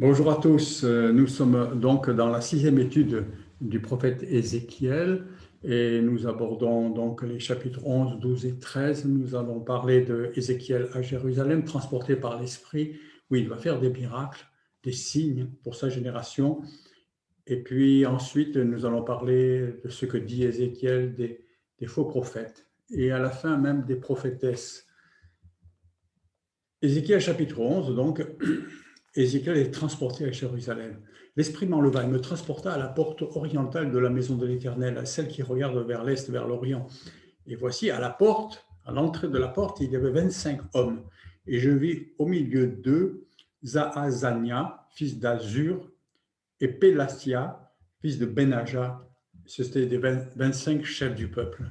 Bonjour à tous, nous sommes donc dans la sixième étude du prophète Ézéchiel et nous abordons donc les chapitres 11, 12 et 13. Nous allons parler de Ézéchiel à Jérusalem, transporté par l'Esprit, où il va faire des miracles, des signes pour sa génération. Et puis ensuite, nous allons parler de ce que dit Ézéchiel des faux prophètes et à la fin même des prophétesses. Ézéchiel chapitre 11, donc, Ézéchiel est transporté à Jérusalem. L'Esprit m'enleva et me transporta à la porte orientale de la maison de l'Éternel, à celle qui regarde vers l'Est, vers l'Orient. Et voici, à la porte, à l'entrée de la porte, il y avait 25 hommes. Et je vis au milieu d'eux Zaazania, fils d'Azur, et Pélatia, fils de Benaja. C'était des 25 chefs du peuple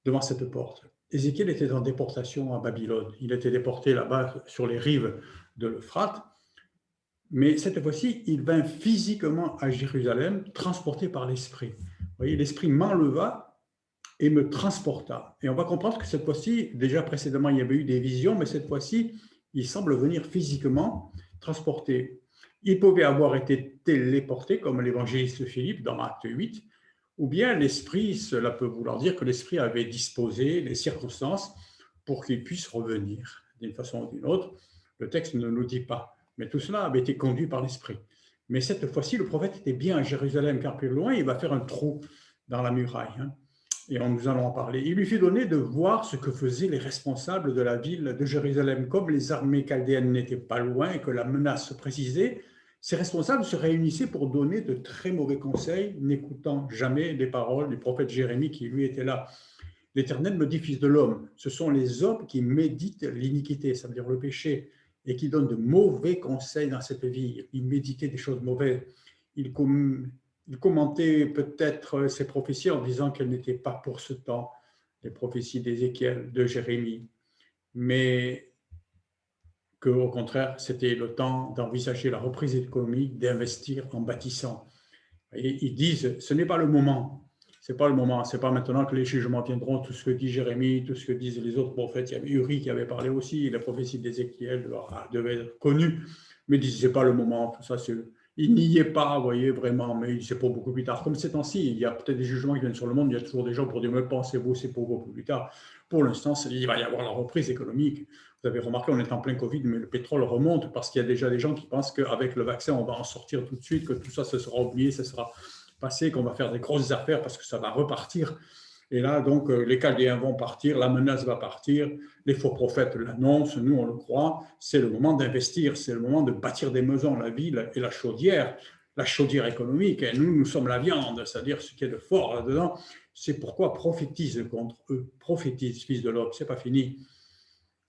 devant cette porte. Ézéchiel était en déportation à Babylone. Il était déporté là-bas sur les rives de l'Euphrate. Mais cette fois-ci, il vint physiquement à Jérusalem, transporté par l'Esprit. Vous voyez, l'Esprit m'enleva et me transporta. Et on va comprendre que cette fois-ci, déjà précédemment, il y avait eu des visions, mais cette fois-ci, il semble venir physiquement transporté. Il pouvait avoir été téléporté, comme l'évangéliste Philippe dans Acte 8, ou bien l'Esprit, cela peut vouloir dire que l'Esprit avait disposé les circonstances pour qu'il puisse revenir d'une façon ou d'une autre. Le texte ne nous dit pas. Mais tout cela avait été conduit par l'Esprit. Mais cette fois-ci, le prophète était bien à Jérusalem, car plus loin, il va faire un trou dans la muraille. Et nous allons en parler. Il lui fut donné de voir ce que faisaient les responsables de la ville de Jérusalem. Comme les armées chaldéennes n'étaient pas loin et que la menace se précisait, ces responsables se réunissaient pour donner de très mauvais conseils, n'écoutant jamais les paroles du prophète Jérémie qui, lui, était là. L'Éternel me dit, fils de l'homme, ce sont les hommes qui méditent l'iniquité, ça veut dire le péché, et qui donnent de mauvais conseils dans cette vie. Ils méditaient des choses mauvaises. Ils commentaient peut-être ces prophéties en disant qu'elles n'étaient pas pour ce temps, les prophéties d'Ézéchiel, de Jérémie, mais qu'au contraire, c'était le temps d'envisager la reprise économique, d'investir en bâtissant. Et ils disent, ce n'est pas le moment. C'est pas le moment, c'est pas maintenant que les jugements viendront, tout ce que dit Jérémie, tout ce que disent les autres prophètes. Il y avait Uri qui avait parlé aussi, la prophétie d'Ézéchiel devait être connue, mais ils disent, c'est pas le moment, tout ça, il n'y est pas, vous voyez, vraiment, mais c'est pour beaucoup plus tard. Comme ces temps-ci, il y a peut-être des jugements qui viennent sur le monde, il y a toujours des gens pour dire, mais pensez-vous, c'est pour beaucoup plus tard. Pour l'instant, il va y avoir la reprise économique. Vous avez remarqué, on est en plein Covid, mais le pétrole remonte parce qu'il y a déjà des gens qui pensent qu'avec le vaccin, on va en sortir tout de suite, que tout ça, ce sera oublié, ce sera passé, qu'on va faire des grosses affaires parce que ça va repartir. Et là, donc, les Chaldéens vont partir, la menace va partir, les faux prophètes l'annoncent, nous, on le croit, c'est le moment d'investir, c'est le moment de bâtir des maisons, la ville et la chaudière économique, et nous sommes la viande, c'est-à-dire ce qui est de fort là-dedans. C'est pourquoi prophétise contre eux, prophétise, fils de l'homme, c'est pas fini.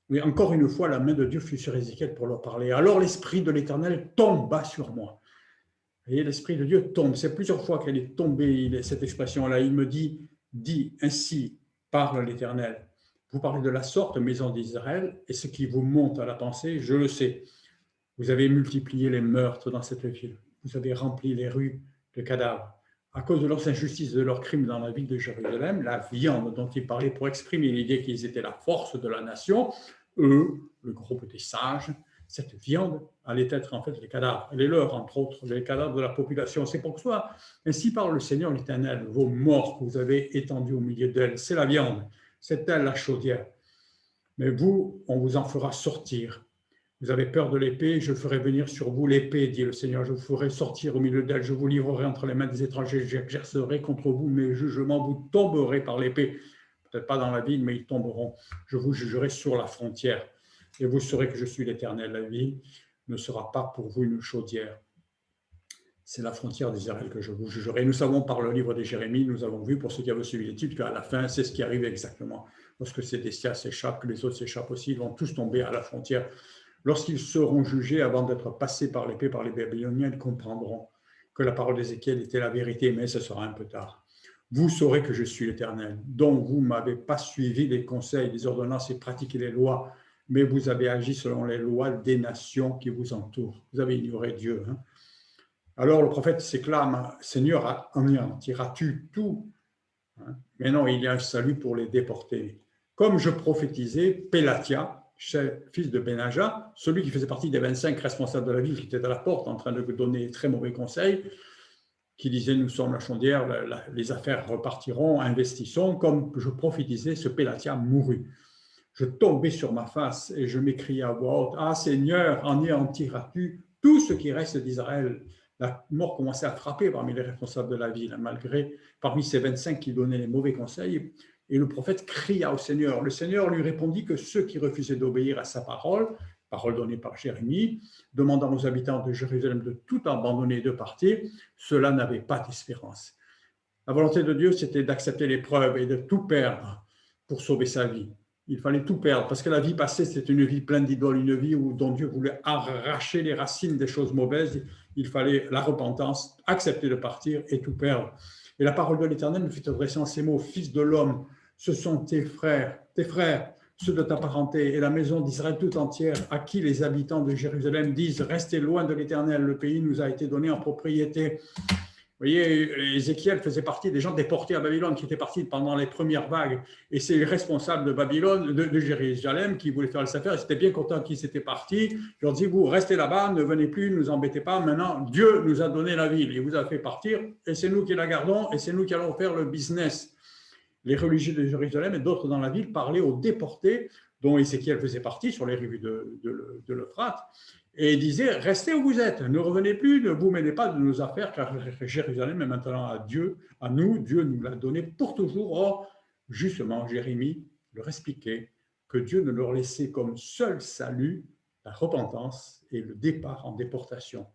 Mais encore une fois, la main de Dieu fut sur Ézéchiel pour leur parler. Alors l'Esprit de l'Éternel tomba sur moi. Vous voyez, l'Esprit de Dieu tombe. C'est plusieurs fois qu'elle est tombée, cette expression-là. Il me dit, ainsi parle l'Éternel. Vous parlez de la sorte, maison d'Israël, et ce qui vous monte à la pensée, je le sais. Vous avez multiplié les meurtres dans cette ville. Vous avez rempli les rues de cadavres. À cause de leurs injustices, de leurs crimes dans la ville de Jérusalem, la viande dont il parlait pour exprimer l'idée qu'ils étaient la force de la nation, eux, le groupe des sages, cette viande allait être en fait les cadavres, les leurs, entre autres, les cadavres de la population. C'est pourquoi, ainsi parle le Seigneur l'Éternel, vos morts que vous avez étendus au milieu d'elles, c'est la viande, c'est elle la chaudière. Mais vous, on vous en fera sortir. Vous avez peur de l'épée, je ferai venir sur vous l'épée, dit le Seigneur, je vous ferai sortir au milieu d'elle, je vous livrerai entre les mains des étrangers, j'exercerai contre vous mes jugements, vous tomberez par l'épée. Peut-être pas dans la ville, mais ils tomberont. Je vous jugerai sur la frontière. Et vous saurez que je suis l'Éternel. La vie ne sera pas pour vous une chaudière. C'est la frontière d'Israël que je vous jugerai. Nous savons par le livre de Jérémie, nous avons vu, pour ceux qui avaient suivi l'étude, qu'à la fin, c'est ce qui arrive exactement. Lorsque ces Sédécia s'échappent, que les autres s'échappent aussi, ils vont tous tomber à la frontière. Lorsqu'ils seront jugés avant d'être passés par l'épée par les Babyloniens, ils comprendront que la parole d'Ézéchiel était la vérité, mais ce sera un peu tard. Vous saurez que je suis l'Éternel, dont vous ne m'avez pas suivi les conseils, les ordonnances et pratiqué les lois, mais vous avez agi selon les lois des nations qui vous entourent. Vous avez ignoré Dieu. Alors le prophète s'éclame, Seigneur, anéantiras-tu tout? Mais non, il y a un salut pour les déportés. Comme je prophétisais, Pélatia, fils de Benaja, celui qui faisait partie des 25 responsables de la ville qui étaient à la porte en train de donner très mauvais conseils, qui disait nous sommes la chaudière, les affaires repartiront, investissons. Comme je prophétisais, ce Pélatia mourut. Je tombais sur ma face et je m'écriai à voix haute, ah Seigneur, anéantiras-tu tout ce qui reste d'Israël? La mort commençait à frapper parmi les responsables de la ville, malgré parmi ces 25 qui donnaient les mauvais conseils. Et le prophète cria au Seigneur. Le Seigneur lui répondit que ceux qui refusaient d'obéir à sa parole, parole donnée par Jérémie, demandant aux habitants de Jérusalem de tout abandonner et de partir, cela n'avait pas d'espérance. La volonté de Dieu, c'était d'accepter l'épreuve et de tout perdre pour sauver sa vie. Il fallait tout perdre, parce que la vie passée, c'était une vie pleine d'idoles, une vie dont Dieu voulait arracher les racines des choses mauvaises. Il fallait la repentance, accepter de partir et tout perdre. Et la parole de l'Éternel nous fit adresser en ces mots, Fils de l'homme, ce sont tes frères, ceux de ta parenté et la maison d'Israël tout entière, à qui les habitants de Jérusalem disent, restez loin de l'Éternel, le pays nous a été donné en propriété. Vous voyez, Ézéchiel faisait partie des gens déportés à Babylone qui étaient partis pendant les premières vagues. Et c'est les responsables de Babylone, de Jérusalem, qui voulaient faire les affaires. Ils étaient bien contents qu'ils étaient partis. Je leur dis, vous restez là-bas, ne venez plus, ne nous embêtez pas. Maintenant, Dieu nous a donné la ville. Il vous a fait partir et c'est nous qui la gardons et c'est nous qui allons faire le business. Les religieux de Jérusalem et d'autres dans la ville parlaient aux déportés, dont Ézéchiel faisait partie, sur les rives de l'Euphrate. Et il disait, restez où vous êtes, ne revenez plus, ne vous mêlez pas de nos affaires, car Jérusalem est maintenant à Dieu, à nous, Dieu nous l'a donné pour toujours. Or, justement, Jérémie leur expliquait que Dieu ne leur laissait comme seul salut la repentance et le départ en déportation.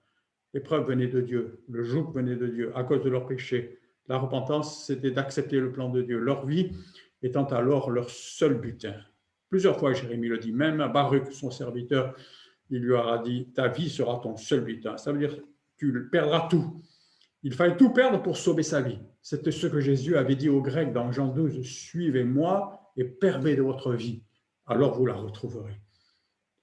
L'épreuve venait de Dieu, le joug venait de Dieu, à cause de leurs péchés. La repentance, c'était d'accepter le plan de Dieu, leur vie étant alors leur seul butin. Plusieurs fois, Jérémie le dit, même à Baruch, son serviteur, il lui aura dit, ta vie sera ton seul butin. Ça veut dire, tu perdras tout. Il fallait tout perdre pour sauver sa vie. C'était ce que Jésus avait dit aux Grecs dans Jean 12, suivez-moi et perdez de votre vie. Alors vous la retrouverez.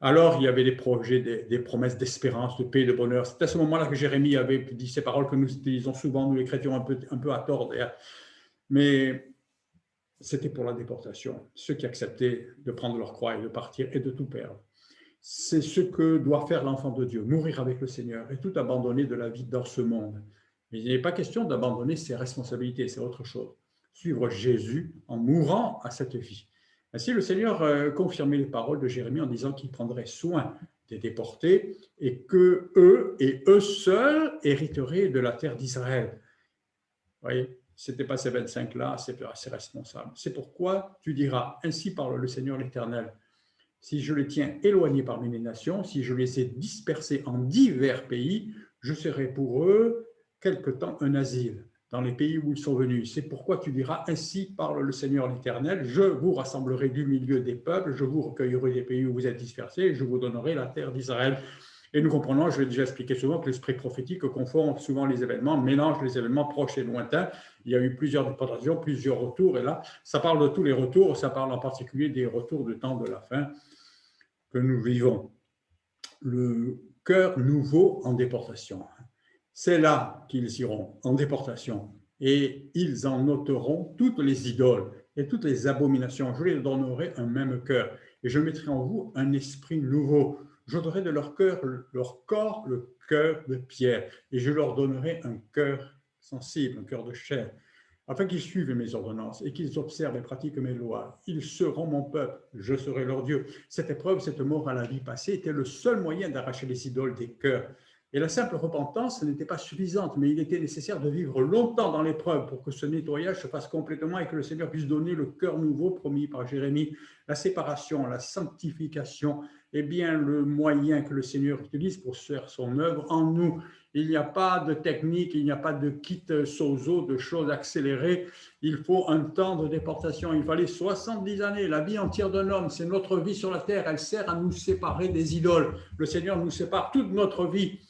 Alors il y avait des projets, des promesses d'espérance, de paix, de bonheur. C'est à ce moment-là que Jérémie avait dit ces paroles que nous utilisons souvent, nous les chrétiens un peu à tort. Mais c'était pour la déportation. Ceux qui acceptaient de prendre leur croix et de partir et de tout perdre. C'est ce que doit faire l'enfant de Dieu, mourir avec le Seigneur et tout abandonner de la vie dans ce monde. Mais il n'est pas question d'abandonner ses responsabilités, c'est autre chose. Suivre Jésus en mourant à cette vie. Ainsi, le Seigneur confirmait les paroles de Jérémie en disant qu'il prendrait soin des déportés et que eux et eux seuls hériteraient de la terre d'Israël. Vous voyez, ce n'était pas ces 25-là, c'est responsable. C'est pourquoi tu diras, ainsi parle le Seigneur l'Éternel, si je les tiens éloignés parmi les nations, si je les ai dispersés en divers pays, je serai pour eux quelque temps un asile dans les pays où ils sont venus. C'est pourquoi tu diras, ainsi parle le Seigneur l'Éternel, je vous rassemblerai du milieu des peuples, je vous recueillerai des pays où vous êtes dispersés, et je vous donnerai la terre d'Israël. Et nous comprenons, je l'ai déjà expliqué souvent, que l'esprit prophétique confond souvent les événements, mélange les événements proches et lointains. Il y a eu plusieurs déportations, plusieurs retours, et là, ça parle de tous les retours, ça parle en particulier des retours du temps de la fin que nous vivons. Le cœur nouveau en déportation. C'est là qu'ils iront en déportation et ils en ôteront toutes les idoles et toutes les abominations. Je leur donnerai un même cœur et je mettrai en vous un esprit nouveau. Je donnerai de leur cœur, leur corps, le cœur de pierre et je leur donnerai un cœur sensible, un cœur de chair, afin qu'ils suivent mes ordonnances et qu'ils observent et pratiquent mes lois. Ils seront mon peuple, je serai leur Dieu. Cette épreuve, cette mort à la vie passée était le seul moyen d'arracher les idoles des cœurs. Et la simple repentance n'était pas suffisante, mais il était nécessaire de vivre longtemps dans l'épreuve pour que ce nettoyage se fasse complètement et que le Seigneur puisse donner le cœur nouveau promis par Jérémie. La séparation, la sanctification est bien le moyen que le Seigneur utilise pour faire son œuvre en nous. Il n'y a pas de technique, il n'y a pas de kit sozo, de choses accélérées. Il faut un temps de déportation. Il fallait 70 années. La vie entière d'un homme, c'est notre vie sur la terre. Elle sert à nous séparer des idoles. Le Seigneur nous sépare toute notre vie.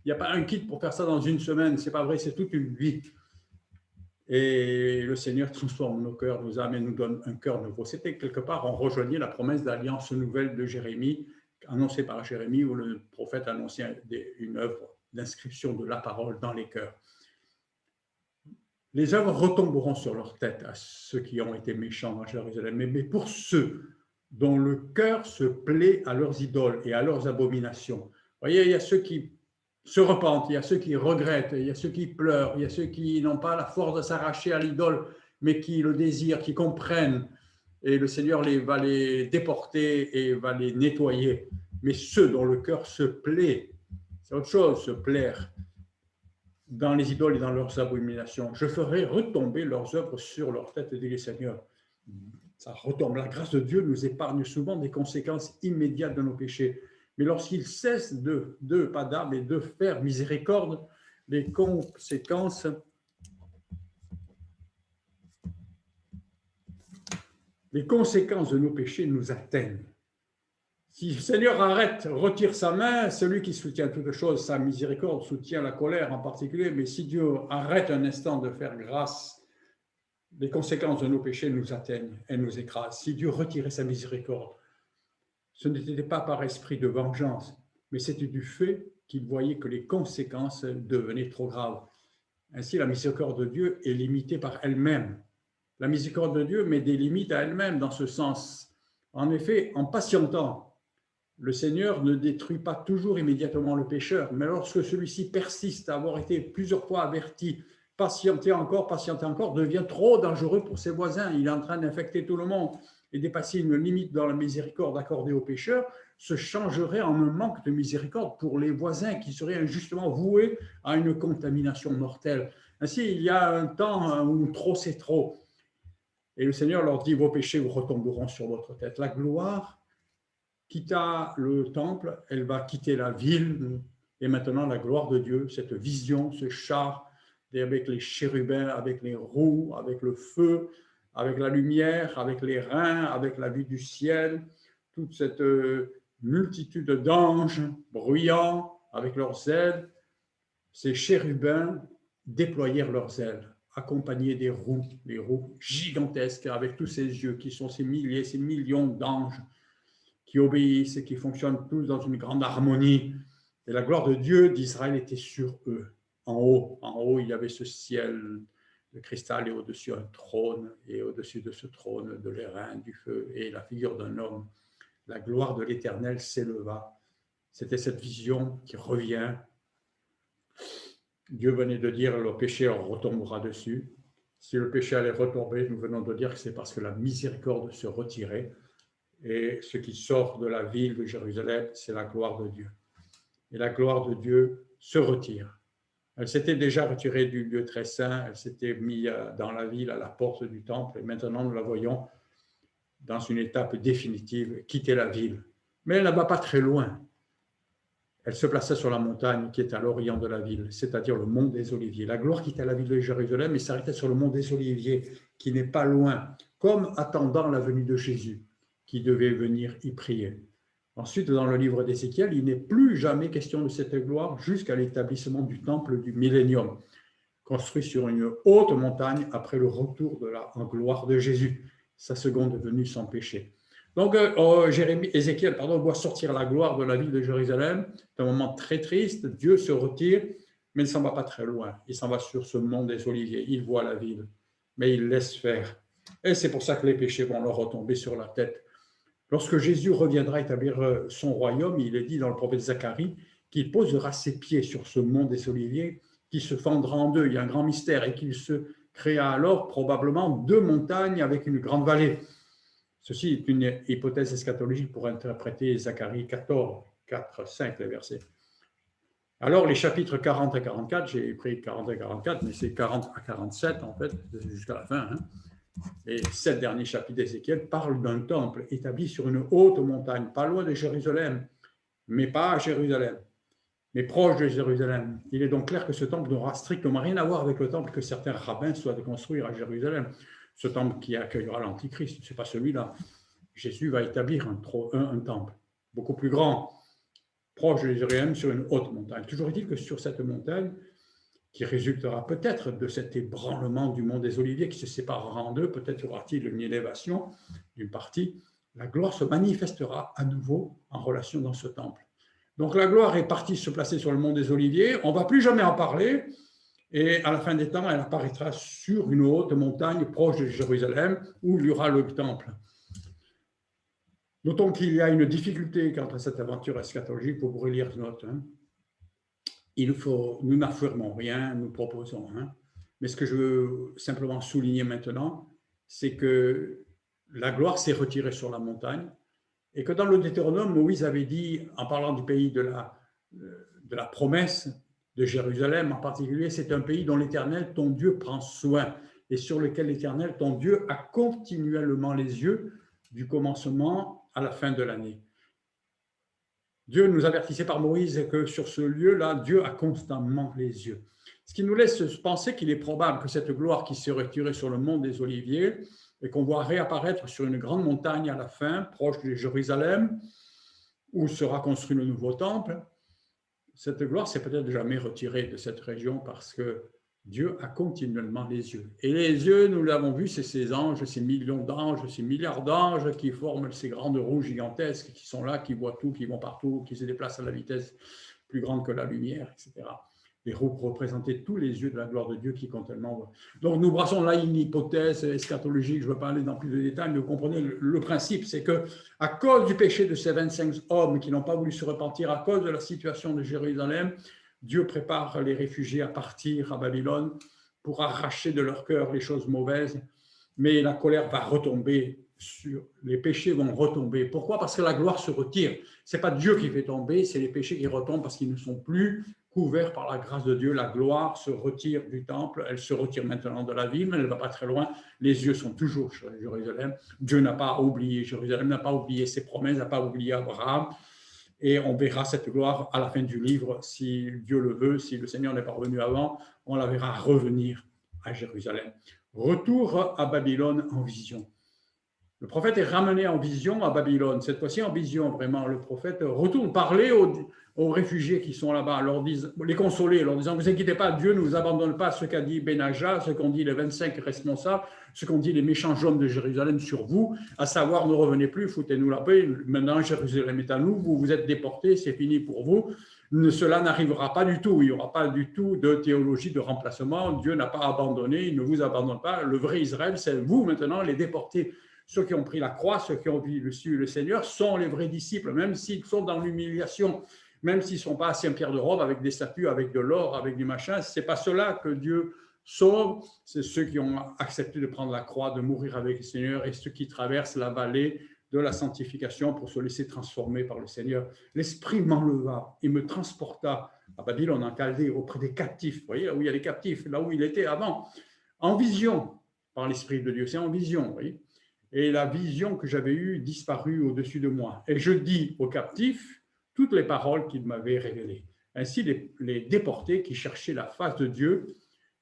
Il n'y a pas un kit pour faire ça dans une semaine. Ce n'est pas vrai, c'est toute une vie. Et le Seigneur transforme nos cœurs, nos âmes et nous donne un cœur nouveau. C'était quelque part, on rejoignait la promesse d'alliance nouvelle de Jérémie, annoncée par Jérémie, où le prophète annonçait une œuvre d'inscription de la parole dans les cœurs. Les œuvres retomberont sur leur tête à ceux qui ont été méchants à Jérusalem, mais pour ceux dont le cœur se plaît à leurs idoles et à leurs abominations. Vous voyez, il y a ceux qui se repentent, il y a ceux qui regrettent, il y a ceux qui pleurent, il y a ceux qui n'ont pas la force de s'arracher à l'idole, mais qui le désirent, qui comprennent. Et le Seigneur va les déporter et va les nettoyer. Mais ceux dont le cœur se plaît, c'est autre chose, se plaire dans les idoles et dans leurs abominations. Je ferai retomber leurs œuvres sur leur tête, dit le Seigneur. Ça retombe. La grâce de Dieu nous épargne souvent des conséquences immédiates de nos péchés. Mais lorsqu'il cesse de pas d'âme et de faire miséricorde, les conséquences de nos péchés nous atteignent. Si le Seigneur retire sa main, celui qui soutient toutes choses, sa miséricorde soutient la colère en particulier, mais si Dieu arrête un instant de faire grâce, les conséquences de nos péchés nous atteignent, elles nous écrasent. Si Dieu retirait sa miséricorde, ce n'était pas par esprit de vengeance, mais c'était du fait qu'il voyait que les conséquences devenaient trop graves. Ainsi, la miséricorde de Dieu est limitée par elle-même. La miséricorde de Dieu met des limites à elle-même dans ce sens. En effet, en patientant, le Seigneur ne détruit pas toujours immédiatement le pécheur, mais lorsque celui-ci persiste à avoir été plusieurs fois averti, patienter encore, devient trop dangereux pour ses voisins. Il est en train d'infecter tout le monde et dépasser une limite dans la miséricorde accordée aux pécheurs se changerait en un manque de miséricorde pour les voisins qui seraient injustement voués à une contamination mortelle. Ainsi, il y a un temps où trop c'est trop. Et le Seigneur leur dit, vos péchés vous retomberont sur votre tête. La gloire quitta le temple, elle va quitter la ville, et maintenant la gloire de Dieu, cette vision, ce char, avec les chérubins, avec les roues, avec le feu, avec la lumière, avec les reins, avec la vue du ciel, toute cette multitude d'anges bruyants avec leurs ailes, ces chérubins déployèrent leurs ailes, accompagnés des roues, les roues gigantesques, avec tous ces yeux qui sont ces milliers, ces millions d'anges qui obéissent et qui fonctionnent tous dans une grande harmonie. Et la gloire de Dieu d'Israël était sur eux. En haut, il y avait ce ciel de cristal et au-dessus un trône, et au-dessus de ce trône, de l'airain, du feu et la figure d'un homme. La gloire de l'Éternel s'éleva. C'était cette vision qui revient. Dieu venait de dire, le péché retombera dessus. Si le péché allait retomber, nous venons de dire que c'est parce que la miséricorde se retirait. Et ce qui sort de la ville de Jérusalem, c'est la gloire de Dieu. Et la gloire de Dieu se retire. Elle s'était déjà retirée du lieu très saint, elle s'était mise dans la ville, à la porte du temple, et maintenant nous la voyons dans une étape définitive, quitter la ville. Mais elle ne va pas très loin. Elle se plaçait sur la montagne qui est à l'orient de la ville, c'est-à-dire le mont des Oliviers. La gloire quittait la ville de Jérusalem et s'arrêtait sur le mont des Oliviers, qui n'est pas loin, comme attendant la venue de Jésus, qui devait venir y prier. Ensuite, dans le livre d'Ézéchiel, il n'est plus jamais question de cette gloire jusqu'à l'établissement du temple du millénium, construit sur une haute montagne après le retour de la gloire de Jésus, sa seconde venue sans péché. Donc, Ézéchiel voit sortir la gloire de la ville de Jérusalem. C'est un moment très triste. Dieu se retire, mais il ne s'en va pas très loin. Il s'en va sur ce mont des Oliviers. Il voit la ville, mais il laisse faire. Et c'est pour ça que les péchés vont leur retomber sur la tête. Lorsque Jésus reviendra établir son royaume, il est dit dans le prophète Zacharie qu'il posera ses pieds sur ce mont des Oliviers qui se fendra en deux. Il y a un grand mystère et qu'il se créa alors probablement deux montagnes avec une grande vallée. Ceci est une hypothèse eschatologique pour interpréter Zacharie 14, 4, 5, les versets. Alors, les chapitres 40 à 44, j'ai pris 40 à 44, mais c'est 40 à 47, en fait, jusqu'à la fin. Les 7 derniers chapitres d'Ézéchiel parlent d'un temple établi sur une haute montagne, pas loin de Jérusalem, mais pas à Jérusalem, mais proche de Jérusalem. Il est donc clair que ce temple n'aura strictement rien à voir avec le temple que certains rabbins souhaitent construire à Jérusalem. Ce temple qui accueillera l'Antichrist, ce n'est pas celui-là. Jésus va établir un temple beaucoup plus grand, proche de Jérusalem, sur une haute montagne. Toujours est-il que sur cette montagne, qui résultera peut-être de cet ébranlement du mont des Oliviers qui se séparera en deux, peut-être y aura-t-il une élévation d'une partie, la gloire se manifestera à nouveau en relation dans ce temple. Donc la gloire est partie se placer sur le mont des Oliviers, on ne va plus jamais en parler, et à la fin des temps, elle apparaîtra sur une haute montagne proche de Jérusalem, où il y aura le temple. Notons qu'il y a une difficulté quant à cette aventure eschatologique. Pour vous relire note. Nous n'affirmons rien, nous proposons. Mais ce que je veux simplement souligner maintenant, c'est que la gloire s'est retirée sur la montagne et que dans le Deutéronome, Moïse avait dit, en parlant du pays de la promesse, de Jérusalem en particulier, c'est un pays dont l'Éternel, ton Dieu, prend soin et sur lequel l'Éternel, ton Dieu, a continuellement les yeux du commencement à la fin de l'année. Dieu nous avertissait par Moïse que sur ce lieu-là, Dieu a constamment les yeux. Ce qui nous laisse penser qu'il est probable que cette gloire qui s'est retirée sur le mont des Oliviers et qu'on voit réapparaître sur une grande montagne à la fin, proche de Jérusalem, où sera construit le nouveau temple, cette gloire s'est peut-être jamais retirée de cette région parce que Dieu a continuellement les yeux. Et les yeux, nous l'avons vu, c'est ces anges, ces millions d'anges, ces milliards d'anges qui forment ces grandes roues gigantesques, qui sont là, qui voient tout, qui vont partout, qui se déplacent à la vitesse plus grande que la lumière, etc. Les roues représentaient tous les yeux de la gloire de Dieu qui comptent tellement. Donc nous brassons là une hypothèse eschatologique, je ne veux pas aller dans plus de détails, mais vous comprenez le principe, c'est qu'à cause du péché de ces 25 hommes qui n'ont pas voulu se repentir, à cause de la situation de Jérusalem, Dieu prépare les réfugiés à partir à Babylone pour arracher de leur cœur les choses mauvaises, mais la colère va retomber les péchés vont retomber. Pourquoi? Parce que la gloire se retire. Ce n'est pas Dieu qui fait tomber, c'est les péchés qui retombent parce qu'ils ne sont plus couverts par la grâce de Dieu. La gloire se retire du temple, elle se retire maintenant de la ville, mais elle ne va pas très loin. Les yeux sont toujours sur Jérusalem. Dieu n'a pas oublié Jérusalem, n'a pas oublié ses promesses, n'a pas oublié Abraham. Et on verra cette gloire à la fin du livre, si Dieu le veut, si le Seigneur n'est pas revenu avant, on la verra revenir à Jérusalem. Retour à Babylone en vision. Le prophète est ramené en vision à Babylone. Cette fois-ci, en vision, vraiment, le prophète retourne parler aux réfugiés qui sont là-bas, les consoler, leur disant, ne vous inquiétez pas, Dieu ne vous abandonne pas, ce qu'a dit Benaja, ce qu'ont dit les 25 responsables, ce qu'ont dit les méchants hommes de Jérusalem sur vous, à savoir, ne revenez plus, foutez-nous la paix, maintenant Jérusalem est à nous, vous êtes déportés, c'est fini pour vous. Cela n'arrivera pas du tout, il n'y aura pas du tout de théologie de remplacement, Dieu n'a pas abandonné, il ne vous abandonne pas, le vrai Israël, c'est vous maintenant, les déportés. Ceux qui ont pris la croix, ceux qui ont reçu le Seigneur sont les vrais disciples, même s'ils sont dans l'humiliation, même s'ils ne sont pas à Saint-Pierre de Rome avec des statues, avec de l'or, avec du machin. Ce n'est pas cela que Dieu sauve, c'est ceux qui ont accepté de prendre la croix, de mourir avec le Seigneur et ceux qui traversent la vallée de la sanctification pour se laisser transformer par le Seigneur. L'Esprit m'enleva et me transporta à Babylone, en Chaldée, auprès des captifs. Vous voyez, là où il y a les captifs, là où il était avant, en vision par l'Esprit de Dieu. C'est en vision, vous voyez. Et la vision que j'avais eue disparut au-dessus de moi. Et je dis aux captifs toutes les paroles qu'il m'avait révélées. Ainsi, les déportés qui cherchaient la face de Dieu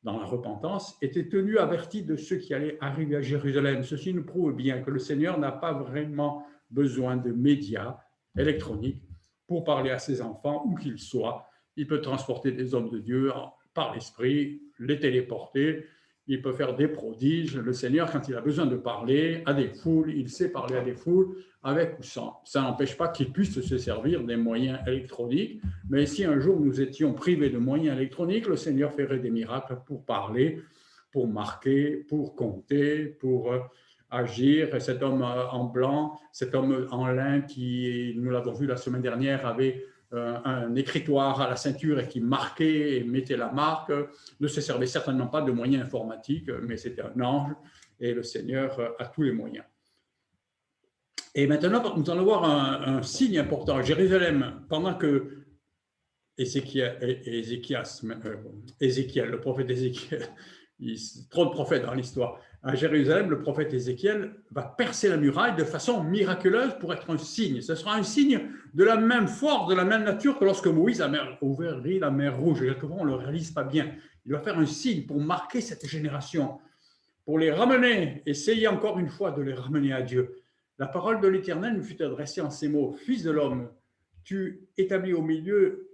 dans la repentance étaient tenus avertis de ce qui allait arriver à Jérusalem. Ceci nous prouve bien que le Seigneur n'a pas vraiment besoin de médias électroniques pour parler à ses enfants, où qu'ils soient. Il peut transporter des hommes de Dieu par l'Esprit, les téléporter. Il peut faire des prodiges. Le Seigneur, quand il a besoin de parler à des foules, il sait parler à des foules avec ou sans. Ça n'empêche pas qu'il puisse se servir des moyens électroniques, mais si un jour nous étions privés de moyens électroniques, le Seigneur ferait des miracles pour parler, pour marquer, pour compter, pour agir. Et cet homme en blanc, cet homme en lin qui, nous l'avons vu la semaine dernière, avait un écritoire à la ceinture et qui marquait et mettait la marque, ne se servait certainement pas de moyens informatiques, mais c'était un ange et le Seigneur a tous les moyens. Et maintenant, nous allons voir un signe important. Jérusalem, pendant que Ézéchiel, le prophète Ézéchiel, il y a trop de prophètes dans l'histoire. À Jérusalem, le prophète Ézéchiel va percer la muraille de façon miraculeuse pour être un signe. Ce sera un signe de la même force, de la même nature que lorsque Moïse a ouvert la mer Rouge. Quelquefois, on ne le réalise pas bien. Il va faire un signe pour marquer cette génération, pour les ramener, essayer encore une fois de les ramener à Dieu. La parole de l'Éternel nous fut adressée en ces mots. Fils de l'homme, tu établis au milieu